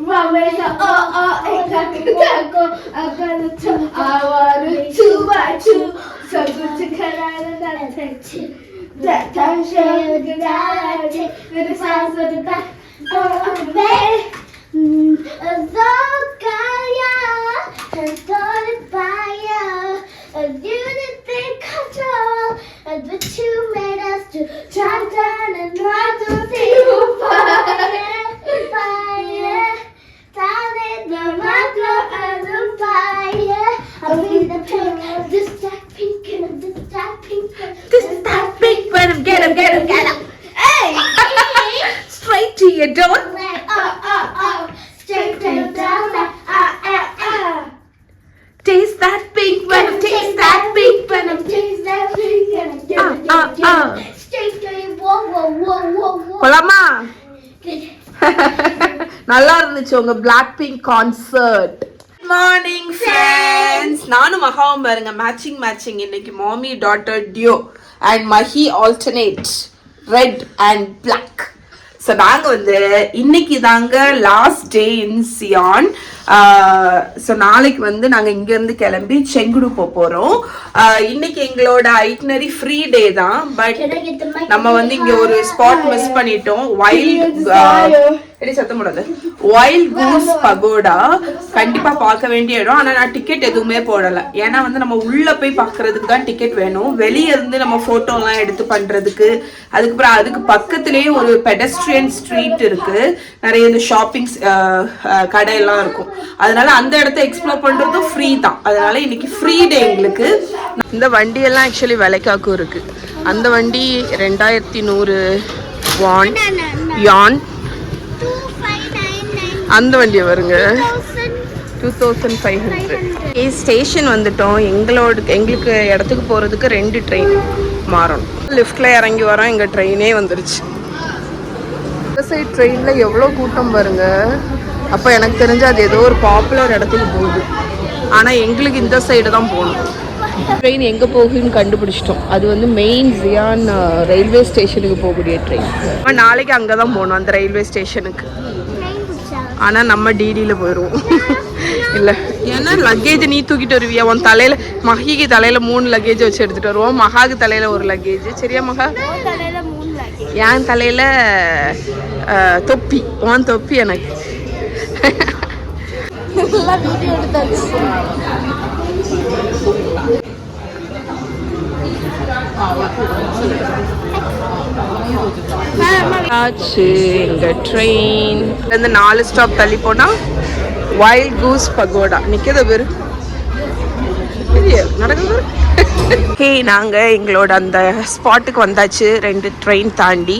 Mama, oh, I'm gonna tell. I want it 2 by 2. So good to cut out and take 2. That time show the night. With the sounds of the back. Oh, baby. Azokaya. And started fire. And you didn't think control. And the two made us to try down and not to think fire. Fire. Down in the mother and the fire. I'll be the pink. This that pink and this that pink. This is that big venom. Get him. Hey! Straight to your door. Straight to down. Taste that pink venom. Taste that pink venom. Taste that pink venom. Straight to your whoa. போலாமா? நல்லா இருந்துச்சு உங்க Black Pink concert. Morning friends, நானும் மகாவும் பாருங்க matching இன்னைக்கு மாமி daughter duo and Mahi alternate red and black. So நாங்கள் வந்து இன்னைக்கு தாங்க லாஸ்ட் டே இன் சியான். ஸோ நாளைக்கு வந்து நாங்கள் இங்கேருந்து கிளம்பி செங்குடு போகிறோம். இன்னைக்கு எங்களோட ஐட்னரி ஃப்ரீ டே தான். பட் நம்ம வந்து இங்கே ஒரு ஸ்பாட் மிஸ் பண்ணிட்டோம். வைல்ட் கூஸ் பகோடா கண்டிப்பா பார்க்க வேண்டிய இடம். ஆனா நான் டிக்கெட் எதுவுமே போடல. ஏன்னா வந்து நம்ம உள்ள போய் பாக்குறதுக்கு தான் டிக்கெட் வேணும். வெளியே இருந்து நம்ம போட்டோ எல்லாம் எடுத்து பண்றதுக்கு. அதுக்கப்புறம் அதுக்கு பக்கத்திலேயே ஒரு பெடஸ்ட்ரியன் ஸ்ட்ரீட் இருக்கு. நிறைய இந்த ஷாப்பிங்ஸ் கடையெல்லாம் இருக்கும். அதனால அந்த இடத்த எக்ஸ்ப்ளோர் பண்றதும் ஃப்ரீ தான். அதனால இன்னைக்கு ஃப்ரீ டே எங்களுக்கு. இந்த வண்டியெல்லாம் ஆக்சுவலி விலைக்காக்கும் இருக்கு. அந்த வண்டி 2100 யான். அந்த வண்டியை வருங்க 2500. ஸ்டேஷன் வந்துட்டோம். எங்களுக்கு இடத்துக்கு போகிறதுக்கு 2 ட்ரெயின் மாறணும். லிஃப்டில் இறங்கி வரோம். எங்கள் ட்ரெயினே வந்துருச்சு. இந்த சைட் ட்ரெயினில் எவ்வளோ கூட்டம் பாருங்க. அப்போ எனக்கு தெரிஞ்சு அது ஏதோ ஒரு பாப்புலர் இடத்துக்கு போகுது. ஆனால் எங்களுக்கு இந்த சைடு தான் போகணும். ட்ரெயின் எங்கே போகுதுன்னு கண்டுபிடிச்சிட்டோம். அது வந்து மெயின் ஜியான் ரயில்வே ஸ்டேஷனுக்கு போகக்கூடிய ட்ரெயின். நாளைக்கு அங்கே தான் போகணும், அந்த ரயில்வே ஸ்டேஷனுக்கு. ஆனால் நம்ம டிடியில் போயிடுவோம். இல்லை ஏன்னா லக்கேஜ் நீ தூக்கிட்டு வருவியா? உன் தலையில் மஹிக்கு தலையில் 3 லக்கேஜ் வச்சு எடுத்துகிட்டு வருவோம். மகாக்கு தலையில் 1 லக்கேஜ். சரியா மகா? என் தலையில் தொப்பி. உன் தொப்பி எனக்கு. வீடியோ எடுத்தாச்சு. எங்க ட்ரெயின் இருந்து 4 ஸ்டாப் தள்ளி போனா வைல்ட் கூஸ் பகோடா நிற்கிற பேரு நடக்குது. ஹே, நாங்கள் எங்களோட அந்த ஸ்பாட்டுக்கு வந்தாச்சு. 2 ட்ரெயின் தாண்டி.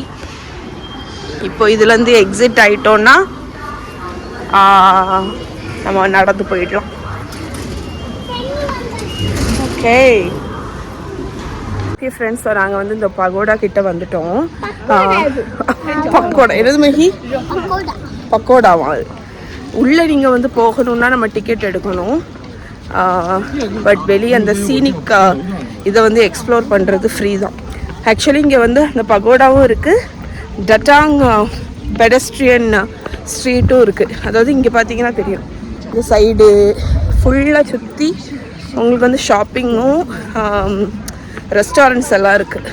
இப்போ இதுலேருந்து எக்ஸிட் ஆகிட்டோன்னா நம்ம நடந்து போயிடலாம். ஓகே ஃப்ரெண்ட்ஸ், நாங்கள் வந்து இந்த பகோடா கிட்ட வந்துட்டோம். பக்கோடா எது மஹி? பக்கோடாவா? உள்ளே நீங்கள் வந்து போகணுன்னா நம்ம டிக்கெட் எடுக்கணும். பட் வெளியே அந்த சீனிக் இதை வந்து எக்ஸ்ப்ளோர் பண்ணுறது ஃப்ரீ தான். ஆக்சுவலி இங்கே வந்து அந்த பகோடாவும் இருக்குது, டட்டாங் பெடஸ்ட்ரியன் ஸ்ட்ரீட்டும் இருக்குது. அதாவது இங்கே பார்த்தீங்கன்னா தெரியும், இந்த சைடு ஃபுல்லாக சுற்றி உங்களுக்கு வந்து ஷாப்பிங்கும் ரெஸ்டாரண்ட்ஸ் எல்லாம் இருக்குது.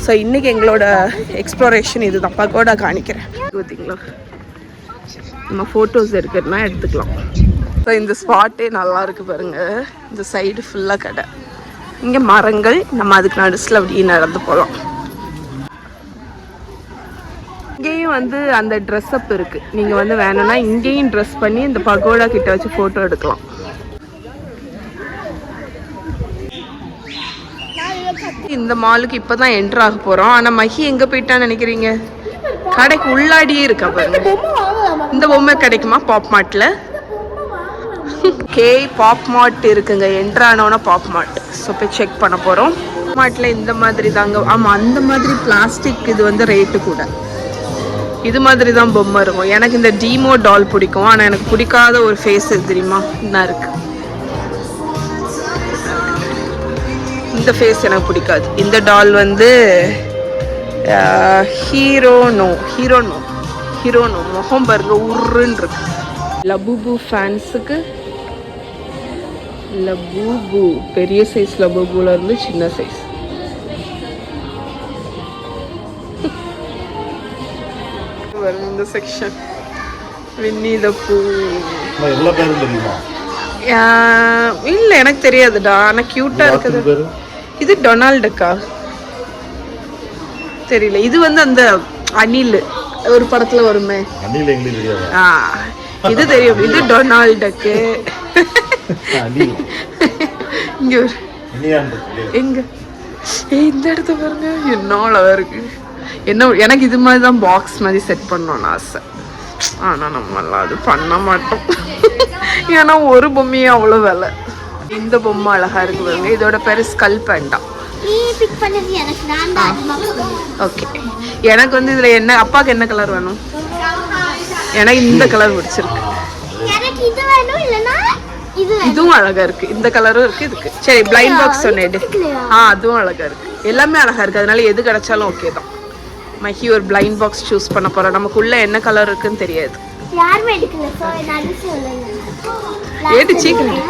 ஸோ இன்றைக்கி எங்களோட எக்ஸ்ப்ளோரேஷன் இது தான். பகோடா காணிக்கிறேன். பார்த்தீங்களா, நம்ம ஃபோட்டோஸ் எடுக்கிறதுனா எடுத்துக்கலாம். ஸோ இந்த ஸ்பாட்டே நல்லா இருக்குது பாருங்கள். இந்த சைடு ஃபுல்லாக கடை, இங்கே மரங்கள். நம்ம அதுக்கு நடுசில் அப்படியே நடந்து போகலாம். இங்கேயும் வந்து அந்த ட்ரெஸ்அப் இருக்குது. நீங்கள் வந்து வேணும்னா இங்கேயும் ட்ரெஸ் பண்ணி இந்த பகோடா கிட்ட வச்சு ஃபோட்டோ எடுக்கலாம். இந்த மாலுக்கு இப்போ தான் என்ட்ரு ஆக போகிறோம். ஆனால் மஹி எங்கே போயிட்டான்னு நினைக்கிறீங்க? கடைக்கு உள்ளாடியே இருக்கா பாருங்க. இந்த பொம்மை கிடைக்குமா பாப் மார்ட்டில்? பாப் மார்ட் இருக்குங்க. என்ட்ரு ஆனோன்னா பாப் மார்ட். ஸோ போய் செக் பண்ண போகிறோம். மார்ட்டில் இந்த மாதிரி தாங்க. ஆமாம், அந்த மாதிரி பிளாஸ்டிக் இது வந்து ரேட்டு கூட. இது மாதிரி தான் பொம்மை இருக்கும். எனக்கு இந்த டீமோ டால் பிடிக்கும். ஆனால் எனக்கு பிடிக்காத ஒரு ஃபேஸ் எது தெரியுமா? என்ன இருக்கு, இந்த ஃபேஸ் எனக்கு பிடிக்காது. இந்த டால் வந்து ஹீரோ நோ ஹீரோனு முகம் பாருங்க உருன்னு இருக்கு. லபூபு ஃபேன்ஸுக்கு லபூபு பெரிய சைஸ் லபூபுல இருந்து சின்ன சைஸ். இந்த செக்ஷன் வின்னி த பூ. இல்ல எனக்கு தெரியாதுடா, ஆனா கியூட்டா இருக்குது. இது டொனால்டுக்கா தெரியல. இது வந்து அந்த அணில் ஒரு படத்துல வருமே, இது தெரியும். இது டொனால்டுக்கு. இங்க எங்க இந்த இடத்த பாருங்க, என்ன அழகா இருக்கு. என்ன எனக்கு இது மாதிரி தான் பாக்ஸ் மாதிரி செட் பண்ணணும்னு ஆசை. ஆனா நம்மளாம் அது பண்ண மாட்டோம். ஏன்னா ஒரு பொம்மையே அவ்வளோ விலை. இந்த பொம்மை அழகா இருக்கு பாருங்க. இதோட பேரு ஸ்கல் பேண்டா. ஓகே, எனக்கு வந்து இதுல என்ன, அப்பாவுக்கு என்ன கலர் வேணும்? எனக்கு இந்த கலர் பிடிச்சிருக்கு. இதுவும் அழகா இருக்கு, இந்த கலரும் இருக்கு இதுக்கு. சரி, பிளைண்ட் பாக்ஸ் சொன்னேன். அதுவும் அழகா இருக்கு. எல்லாமே அழகா இருக்கு, அதனால எது கிடைச்சாலும் ஓகே தான். மஹி ஒரு பிளைண்ட் பாக்ஸ் சூஸ் பண்ண போறோம். நமக்குள்ள என்ன கலர் இருக்குன்னு தெரியாது. ஏடு சீக்கிரம்.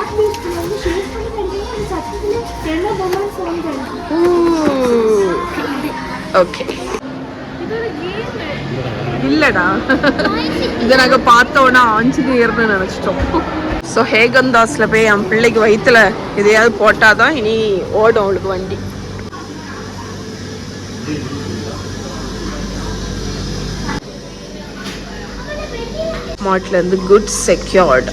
ஓகே, இல்லடா இதை நாங்க பார்த்தோன்னா ஆஞ்சநேயர்னு நினைச்சிட்டோம். ஸோ ஹேகந்தாஸ்ல போய் என் பிள்ளைக்கு வயிற்றுல எதையாவது போட்டாதான் இனி ஓடும் அவளுக்கு வண்டி. மார்ட்ல இருந்து குட் செக்யூர்ட்.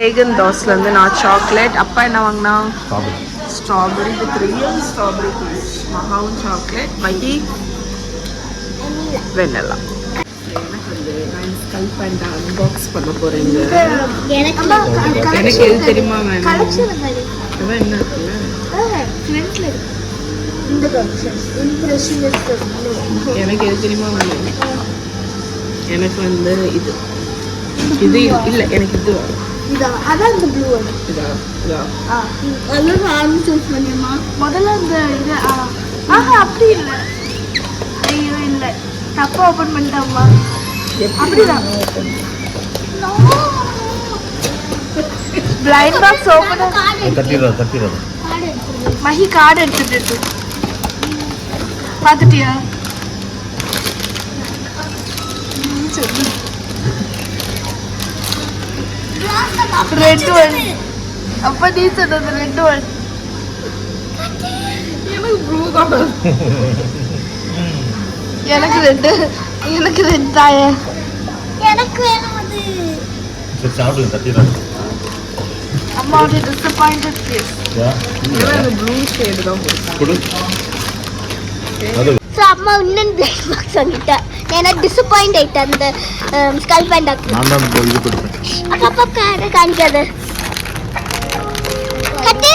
ஹேகந்தாஸ்ல இருந்து நான் சாக்லேட். அப்பா என்ன வாங்கினா? Strawberry with real strawberry piece. மகாவும் chocolate, Mahi vanilla. Skull panda unbox பண்ண போறீங்க. எனக்கு எது தெரியுமா வேணும்? அதான் என்ன இருக்குல்ல எனக்கு எது தெரியுமா வேணும்? எனக்கு வந்து இது இது இல்ல, எனக்கு இது வேணும். அதான் இந்த ப்ளூ இதா இதா அதெல்லாம் நான் சூஸ் பண்ணியமா. முதல்ல இந்த இது அப்படி இல்லை. ஐயோ இல்லை, தப்பா ஓப்பன் பண்ணிட்டாமா. அப்படிதான் பிளைண்ட் பாக்ஸ் ஓபன் தட்டிரா. மஹி கார்டு எடுத்துட்டு பாத்துட்டியா? Red one. அப்ப நீ சொன்னது ரெட் ஒன். எனக்கு ப்ளூ தான். எனக்கு ரெட், எனக்கு ரெட் தாய. எனக்கு வேணும் அது. சரி சாப்பிடு தட்டிரா. அம்மா ஒரு டிசப்பாயிண்டட் ஃபேஸ். எனக்கு ப்ளூ ஷேட் தான் பிடிக்கும். சோ அம்மா இன்னும் பிளாக் பாக்ஸ் வாங்கிட்டா. நான் டிசப்பாயிண்ட் ஆயிட்டேன் அந்த ஸ்கல் பேண்டாக்கு. நான் தான் இது கொடுத்தேன். அப்பா காரை காணிக்காத. கட்டு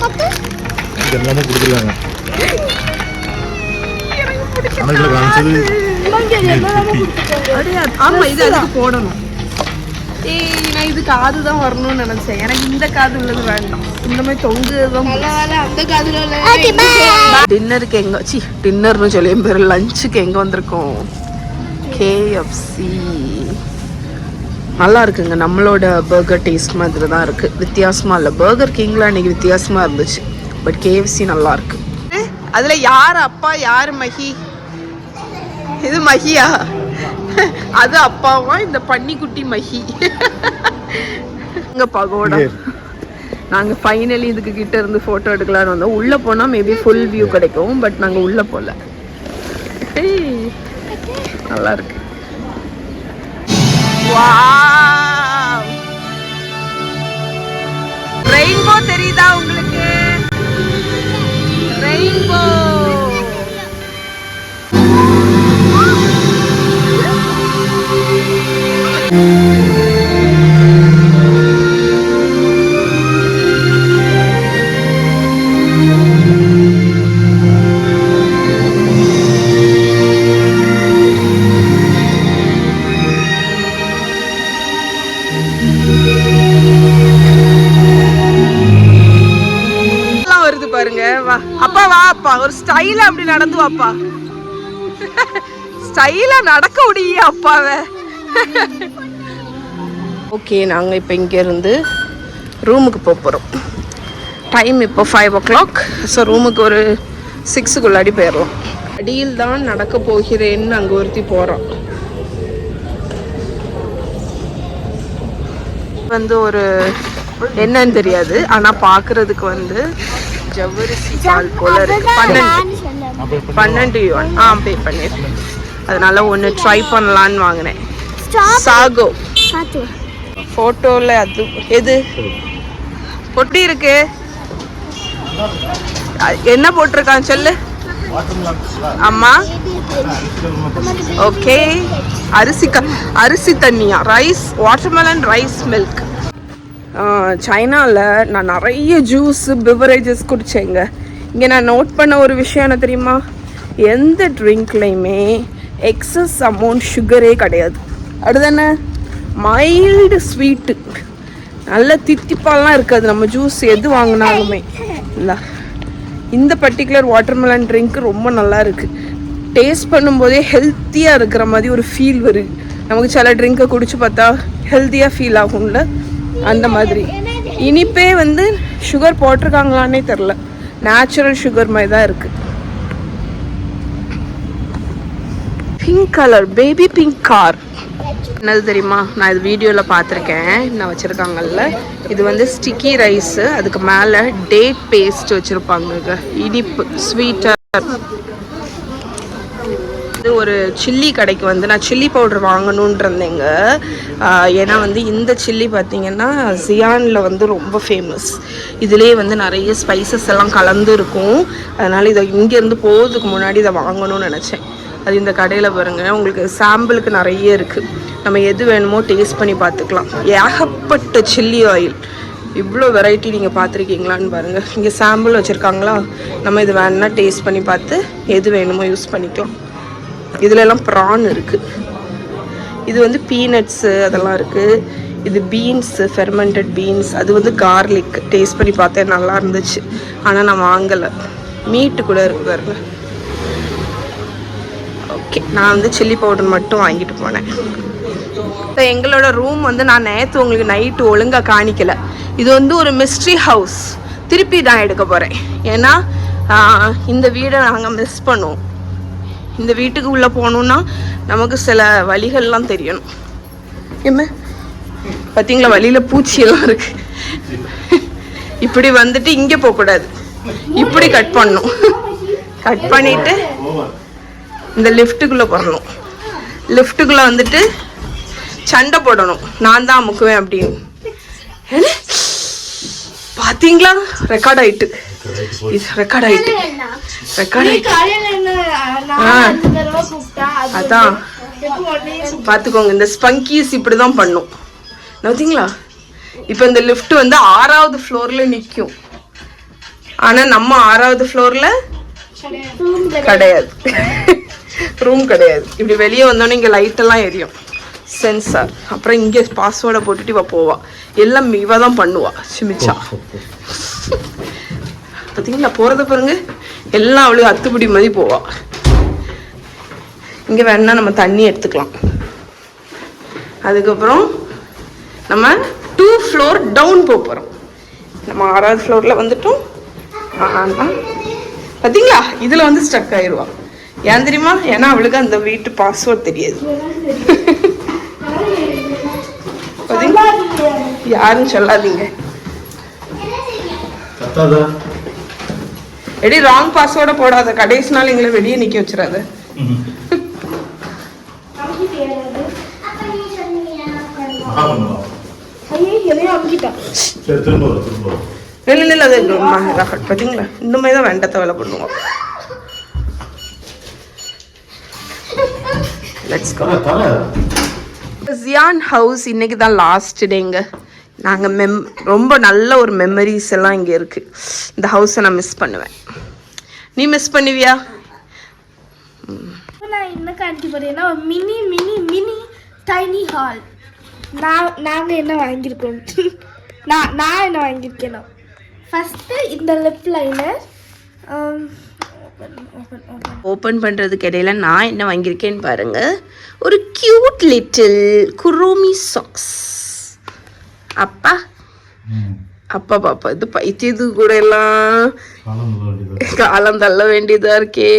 கட்டு இதெல்லாம் கொடுத்துருவாங்க. எனக்கு காமிச்சது ஆமா, இது அதுக்கு போடணும். நான் இது காது தான் வரணும்னு நினைச்சேன். எனக்கு இந்த காது உள்ளது வேண்டாம். இந்த மாதிரி தொங்குதான் அந்த காதுல. டின்னருக்கு எங்க டின்னர்னு சொல்லி பேர் லஞ்சுக்கு எங்க வந்திருக்கோம்? KFC. நல்லா இருக்குங்க. நம்மளோட பர்கர் டேஸ்ட் மாதிரி தான் இருக்கு, வித்தியாசமா இல்லை. பர்கர் கிங்ல அன்னைக்கு வித்தியாசமா இருந்துச்சு, பட் KFC நல்லா இருக்கு. அதுல யார் அப்பா யார் மஹி? இது மஹியா? அது அப்பாவா? இந்த பன்னிக்குட்டி மஹி. இங்க பகோடா. நாங்க ஃபைனலி இதுக்கு கிட்ட இருந்து போட்டோ எடுக்கலாம்னு வந்தோம். உள்ள போனா மேபி ஃபுல் வியூ கிடைக்கும், பட் நாங்க உள்ள போல. நல்லா இருக்கு. வாவ், ரெயின்போ தெரியுதா உங்களுக்கு? ரெயின்போ. பாருங்க. வா அப்பா, வா அப்பா, ஒரு ஸ்டைலா அப்படி நடந்து வாப்பா. ஸ்டைலா நடக்க முடிய அப்பாவை. ஓகே, நாங்கள் இப்போ இங்கேருந்து ரூமுக்கு போகிறோம். டைம் இப்போ 5 o'clock. ஸோ ரூமுக்கு ஒரு 6க்குள்ளாடி போயிடலாம். அடியில் தான் நடக்க போகிறேன்னு அங்கே ஒருத்தி போகிறோம். வந்து ஒரு என்னன்னு தெரியாது, ஆனால் பார்க்குறதுக்கு வந்து ஜவ்வரிசி பால் போல இருக்கு. 12 yuan பே பண்ணிருக்கேன். அதனால ஒன்று ட்ரை பண்ணலான்னு வாங்கினேன். சாகோ ஃபோட்டோவில் அது எது எப்படி இருக்கு, என்ன போட்டிருக்கான் சொல்லு. அம்மா ஓகே, அரிசி தண்ணியா, ரைஸ், வாட்டர்மெலன் ரைஸ் மில்க். சைனாவில் நான் நிறைய ஜூஸ் பிவரேஜஸ் குடித்தேங்க. இங்கே நான் நோட் பண்ண ஒரு விஷயம் என்ன தெரியுமா, எந்த ட்ரிங்க்லையுமே எக்ஸஸ் அமௌண்ட் சுகரே கிடையாது. அதுதானே மைல்டு ஸ்வீட்டு, நல்ல தித்திப்பாலாம் இருக்காது. நம்ம ஜூஸ் எது வாங்கினாலுமே இல்லை. இந்த பர்டிகுலர் வாட்டர்மெலன் ட்ரிங்க் ரொம்ப நல்லா இருக்குது. டேஸ்ட் பண்ணும்போதே ஹெல்த்தியாக இருக்கிற மாதிரி ஒரு ஃபீல் வருது. நமக்கு சில ட்ரிங்கை குடிச்சு பார்த்தா ஹெல்த்தியாக ஃபீல் ஆகும்ல, அந்த மாதிரி. இனிப்பே வந்து சுகர் போட்டிருக்காங்களான்னே தெரில, நேச்சுரல் சுகர் மாதிரி தான் இருக்குது. Pink colour baby pink car என்னது தெரியுமா, நான் இது வீடியோவில் பார்த்துருக்கேன். நான் வச்சுருக்காங்கல்ல, இது வந்து ஸ்டிக்கி ரைஸு, அதுக்கு மேலே டேட் பேஸ்ட் வச்சுருப்பாங்க, இனிப்பு ஸ்வீட்டாக. இது ஒரு சில்லி கடைக்கு வந்து நான் சில்லி பவுடர் வாங்கணுன்னு இருந்தேங்க. ஏன்னா வந்து இந்த சில்லி பார்த்திங்கன்னா ஜியானில் வந்து ரொம்ப ஃபேமஸ். இதுலேயே வந்து நிறைய ஸ்பைசஸ் எல்லாம் கலந்து இருக்கும். அதனால் இதை இங்கேருந்து போகிறதுக்கு முன்னாடி இதை வாங்கணும்னு நினச்சேன். அது இந்த கடையில் பாருங்கள், உங்களுக்கு சாம்பிளுக்கு நிறைய இருக்குது. நம்ம எது வேணுமோ டேஸ்ட் பண்ணி பார்த்துக்கலாம். ஏகப்பட்ட சில்லி ஆயில், இவ்வளோ வெரைட்டி நீங்கள் பார்த்துருக்கீங்களான்னு பாருங்கள். இங்கே சாம்பிள் வச்சுருக்காங்களா, நம்ம இது வேணுன்னா டேஸ்ட் பண்ணி பார்த்து எது வேணுமோ யூஸ் பண்ணிக்கலாம். இதிலெல்லாம் ப்ரான் இருக்குது. இது வந்து பீனட்ஸு அதெல்லாம் இருக்குது. இது பீன்ஸு, ஃபெர்மெண்டட் பீன்ஸ். அது வந்து கார்லிக். டேஸ்ட் பண்ணி பார்த்தேன், நல்லா இருந்துச்சு. ஆனால் நான் வாங்கலை. மீட்டு கூட இருக்குது பாருங்க. ஓகே, நான் வந்து சில்லி பவுடர் மட்டும் வாங்கிட்டு போனேன். இப்போ எங்களோட ரூம் வந்து நான் நேற்று உங்களுக்கு நைட்டு ஒழுங்காக காணிக்கலை. இது வந்து ஒரு மிஸ்ட்ரி ஹவுஸ். திருப்பி தான் எடுக்க போகிறேன். ஏன்னா இந்த வீடை நாங்கள் மிஸ் பண்ணுவோம். இந்த வீட்டுக்கு உள்ளே போகணுன்னா நமக்கு சில வழிகள்லாம் தெரியணும். என்ன பார்த்தீங்களா, வழியில் பூச்சியெல்லாம் இருக்குது. இப்படி வந்துட்டு இங்கே போகக்கூடாது, இப்படி கட் பண்ணணும். கட் பண்ணிவிட்டு இந்த லிஃப்ட்டுக்குள்ளே போடணும். லிஃப்ட்டுக்குள்ளே வந்துட்டு சண்டை போடணும், நான் தான் அமுக்குவேன் அப்படின்னு. பார்த்தீங்களா, ரெக்கார்ட் ஆயிட்டு. ரெக்கார்ட் ஆயிட்டு. அதான் பார்த்துக்கோங்க, இந்த ஸ்பங்கீஸ் இப்படி தான் பண்ணும். பார்த்தீங்களா, இப்போ இந்த லிஃப்ட் வந்து 6வது ஃப்ளோரில் நிற்கும். ஆனால் நம்ம 6வது ஃப்ளோரில் கிடையாது, ரூம் கிடையாது. இப்படி வெளியே வந்தோன்னே இங்கே லைட்டெல்லாம் எரியும், சென்சார். அப்புறம் இங்கே பாஸ்வேர்டை போட்டுட்டு இவ போவா. எல்லாம் இவ தான் பண்ணுவா, சிமிச்சா. பார்த்தீங்களா, போகிறத பாருங்க, எல்லாம் அவளுக்கு அத்துப்படி மாதிரி போவா. இங்கே வேணா நம்ம தண்ணி எடுத்துக்கலாம். அதுக்கப்புறம் நம்ம 2 ஃப்ளோர் டவுன் போகிறோம். நம்ம 6வது ஃப்ளோரில் வந்துட்டோம். பார்த்தீங்களா, இதில் வந்து ஸ்டக் ஆயிடுவா. ஏன் தெரியுமா, ஏன்னா அவளுக்கு அந்த வீட்டு பாஸ்வேர்ட் தெரியாது. யாரும் சொல்லாதீங்க. எடி ராங் பாஸ்வேர்டை போடாத, கடைசி நாள் எங்களை வெளியே நிக்க வச்சிடாத. பார்த்தீங்களா, இந்த மாதிரி தான் வேண்டத்தை வேலை பண்ணுவோம். Let's go. ஜியான் ஹவுஸ் இன்னைக்கு தான் லாஸ்ட் டேங்க. நாங்கள் ரொம்ப நல்ல ஒரு மெமரிஸ் எல்லாம் இங்கே இருக்குது. இந்த ஹவுஸை நான் மிஸ் பண்ணுவேன். நீ மிஸ் பண்ணுவியா? நான் என்ன காணிக்க போறேன்னா mini mini mini tiny hall. நாங்கள் என்ன வாங்கியிருக்கோம், நான் என்ன வாங்கியிருக்கேனோ, ஃபஸ்ட்டு இந்த லிப் லைனர் ஓப்பன் பண்ணுறதுக்கு இடையில நான் என்ன வாங்கியிருக்கேன்னு பாருங்க. ஒரு க்யூட் லிட்டில் குரோமி சாக்ஸ். அப்பா அப்பா பாப்பா இது பைத்தியது கூட எல்லாம் காலம் தள்ள வேண்டியதா இருக்கே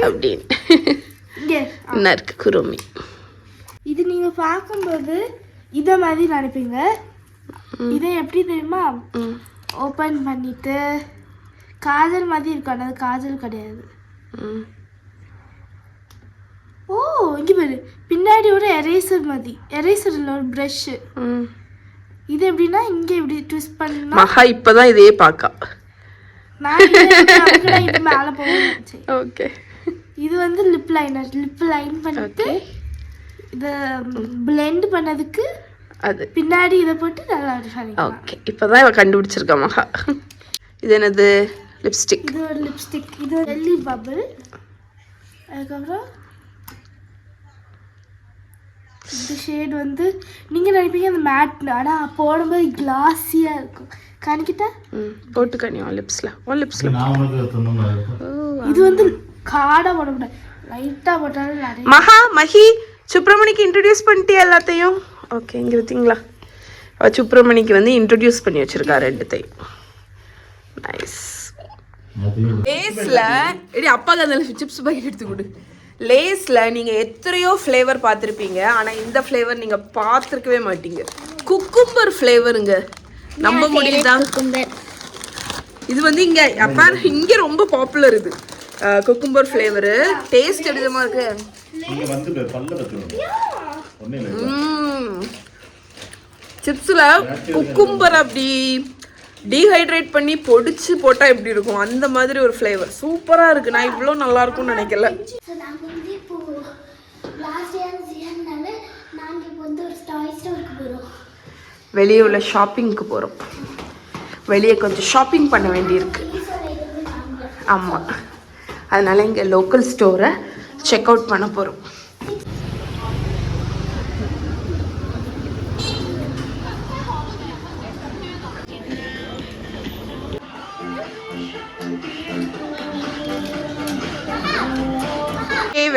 அப்படின்னு என்ன இருக்கு குரோமி. இது நீங்க பார்க்கும்போது இதை மாதிரி நினைப்பீங்க. இதை எப்படி தெரியுமா, ஓப்பன் பண்ணிட்டு காஜல் மாதிரி இருக்கும். ஆனால் அது காஜல் கிடையாது. ஓ இங்கே பாரு, பின்னாடி ஒரு எரேசர் மாதிரி, எரேசர் இல்லை ஒரு ப்ரஷ்ஷு. இது எப்படின்னா இங்கே இப்படி ட்விஸ்ட் பண்ணா மகா இப்பதான் இதே பார்க்கா. இது மேலே போகும். ஓகே, இது வந்து லிப் லைனர். லிப் லைன் பண்ணிட்டு இதை பிளெண்ட் பண்ணதுக்கு அது பின்னாடி இதை போட்டு நல்லா ஓகே. இப்போதான் இவ கண்டுபிடிச்சிருக்கா மகா. இது என்னது? லிப்ஸ்டிக். இது ஒரு லிப்ஸ்டிக். இது ஒரு எல்லி பபிள். அதுக்கப்புறம் இந்த ஷேட் வந்து நீங்கள் நினைப்பீங்க அந்த மேட், ஆனால் போடும்போது கிளாஸியாக இருக்கும். காணிக்கிட்டா போட்டு காணியா லிப்ஸில்? லிப்ஸில் இது வந்து காடாக போடக்கூடாது, லைட்டாக போட்டாலும் நிறைய. மகா மஹி சுப்ரமணிக்கு இன்ட்ரடியூஸ் பண்ணிட்டியா எல்லாத்தையும்? ஓகே, இங்கே பார்த்தீங்களா அவள் சுப்ரமணிக்கு வந்து இன்ட்ரடியூஸ் பண்ணி வச்சிருக்கா ரெண்டுத்தையும். நைஸ். லேஸில் எடி அப்பாவுக்கு அந்த சிப்ஸ் பாக்கெட் எடுத்து கொடு. லேஸில் நீங்கள் எத்தனையோ ஃப்ளேவர் பார்த்துருப்பீங்க, ஆனால் இந்த ஃப்ளேவர் நீங்கள் பார்த்துருக்கவே மாட்டீங்க. குக்கும்பர் ஃப்ளேவருங்க, நம்ப முடியுதா? இது வந்து இங்கே அப்பா இங்கே ரொம்ப பாப்புலர். இது குக்கும்பர் ஃப்ளேவரு. டேஸ்ட் எடுத்தமா இருக்கு. சிப்ஸில் குக்கும்பர் அப்படி டீஹைட்ரேட் பண்ணி பொடிச்சு போட்டால் எப்படி இருக்கும் அந்த மாதிரி ஒரு ஃப்ளேவர். சூப்பராக இருக்குது. நான் இவ்வளோ நல்லா இருக்கும்னு நினைக்கல. வெளியே உள்ள ஷாப்பிங்க்கு போகிறோம். வெளியே கொஞ்சம் ஷாப்பிங் பண்ண வேண்டியிருக்கு. ஆமாம், அதனால் இங்கே லோக்கல் ஸ்டோரை செக் அவுட் பண்ண போகிறோம்.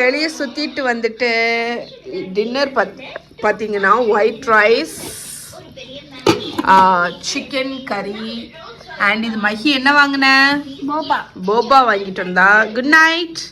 வெளியே சுற்றிட்டு வந்துட்டு டின்னர் பார்த்தீங்கன்னா ஒயிட் ரைஸ், சிக்கன் கறி அண்ட் இது மஹி என்ன வாங்கின? போபா வாங்கிட்டு வந்தா. Good night.